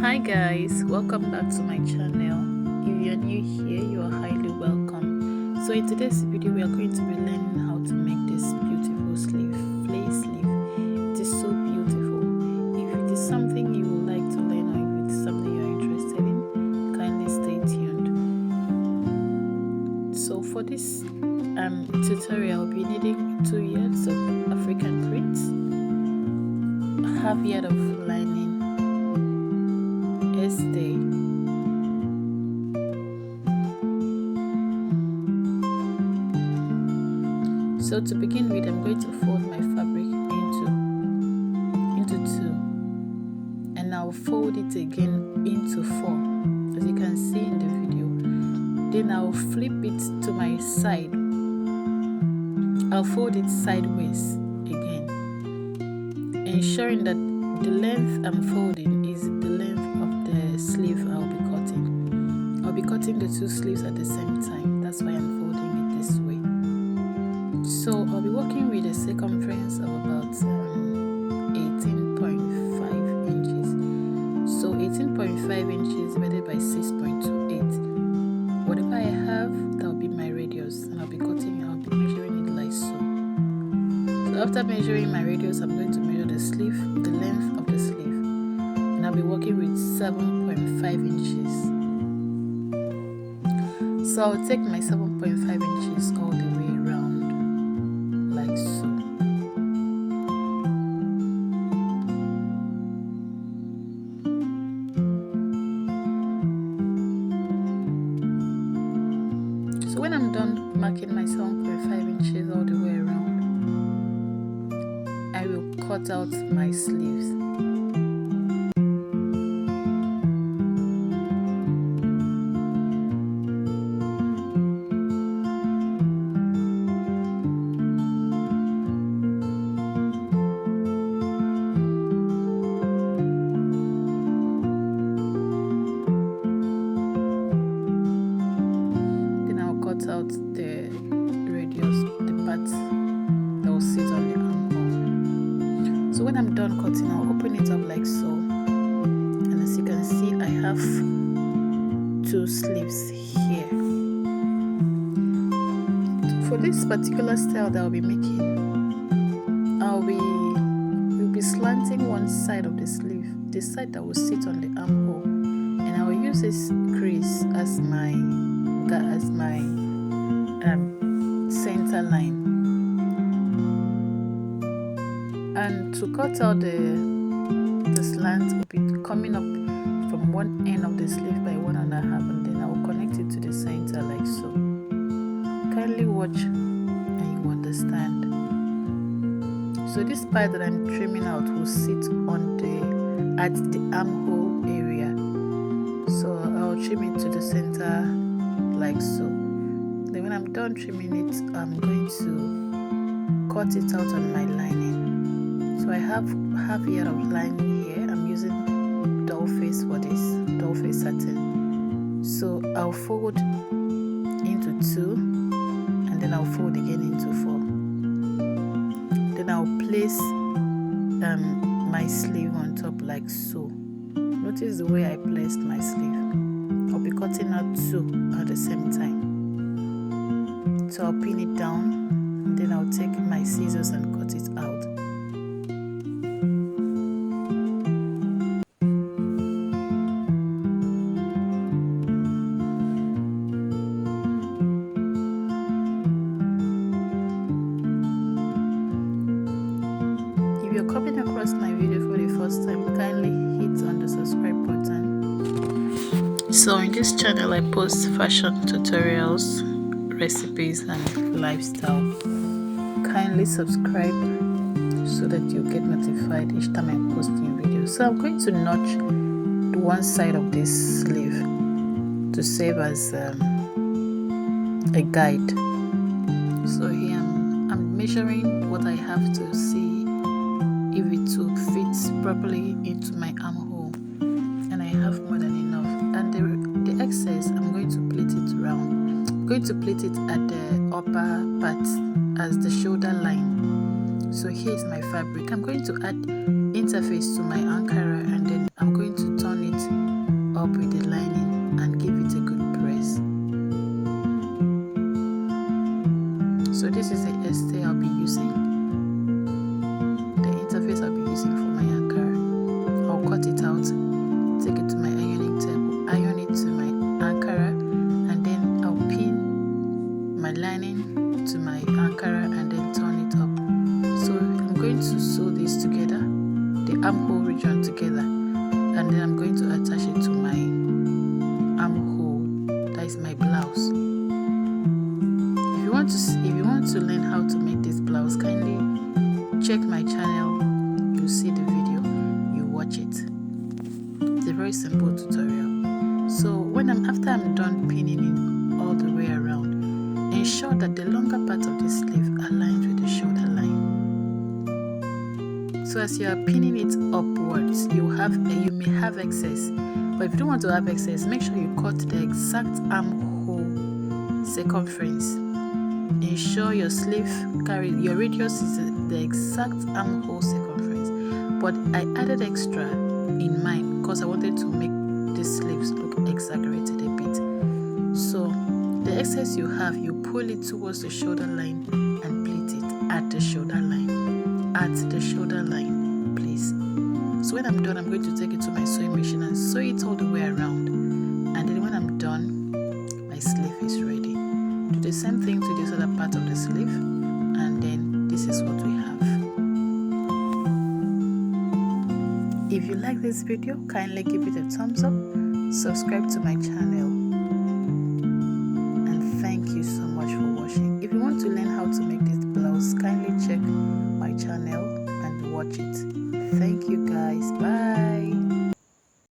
Hi guys, welcome back to my channel. If you're new here, you are highly welcome. So in today's video we are going to be learning how to make this beautiful sleeve, flay sleeve. It is so beautiful. If it is something you would like to learn, or if it is something you're interested in, kindly stay tuned. So for this tutorial, I'll be needing 2 yards of African print, half yard of lining, stay. So to begin with, I'm going to fold my fabric into 2, and I'll fold it again into 4, as you can see in the video. Then I'll flip it to my side. I'll fold it sideways again, ensuring that the length I'm folding is the length of the sleeve I'll be cutting. I'll be cutting the 2 sleeves at the same time. That's why I'm folding it this way. So I'll be working with a circumference of about 18.5 inches. So 18.5 inches divided by 6.28. Whatever I have, that'll be my radius, and I'll be measuring it like so. So after measuring my radius, I'm going to measure the sleeve, the length of the sleeve, and I'll be working with 7.5 inches. So I'll take my 7.5 inches all the way around, like so. So when I'm done marking my 7.5 inches all the way around, I will cut out my sleeves. Then I'll cut out the radius, the part that will sit on the armhole. So when I'm done cutting, I'll open it up like so, and as you can see, I have 2 sleeves here. For this particular style that I'll be making, we'll be slanting one side of the sleeve, the side that will sit on the armhole, and I will use this crease as my center line. And to cut out the slant, will be coming up from one end of the sleeve by 1.5, and then I will connect it to the center like so. Kindly watch and you understand. So this part that I'm trimming out will sit at the armhole area. So I'll trim it to the center like so. Then when I'm done trimming it, I'm going to cut it out on my lining. So I have half yard of lining here. I'm using doll face for this, doll face satin. So I'll fold into 2, and then I'll fold again into 4. Then I'll place my sleeve on top like so. Notice the way I placed my sleeve. I'll be cutting out 2 at the same time. So I'll pin it down, and then I'll take my scissors and cut it out. If you're coming across my video for the first time, kindly hit on the subscribe button. So in this channel I post fashion tutorials, recipes and lifestyle. Kindly subscribe so that you get notified each time I post new videos. So I'm going to notch the one side of this sleeve to serve as a guide. So here I'm measuring what I have to see if it will fit properly into my armhole, and I have more than enough. And the excess, I'm going to plait it round. I'm going to plait it at the upper part as the shoulder line. So here's my fabric. I'm going to add interface to my ankara, and then I'm going to turn it and then I'm going to attach it to my armhole, that is my blouse. If you want to learn how to make this blouse, kindly check my channel. You see the video, you watch it. It's a very simple tutorial. So after I'm done pinning it all the way around, ensure that the longer part of the sleeve aligns with the shoulder line. So as you are pinning it upwards, you may have excess, but if you don't want to have excess, make sure you cut the exact armhole circumference. Ensure your sleeve your radius is the exact armhole circumference, but I added extra in mine because I wanted to make the sleeves look exaggerated a bit. So the excess you have, you pull it towards the shoulder line and pleat it at the shoulder line. At the shoulder line, please. So when I'm done, I'm going to take it to my sewing machine and sew it all the way around. And then when I'm done, my sleeve is ready. Do the same thing to this other part of the sleeve, and then this is what we have. If you like this video, kindly give it a thumbs up, subscribe to my channel.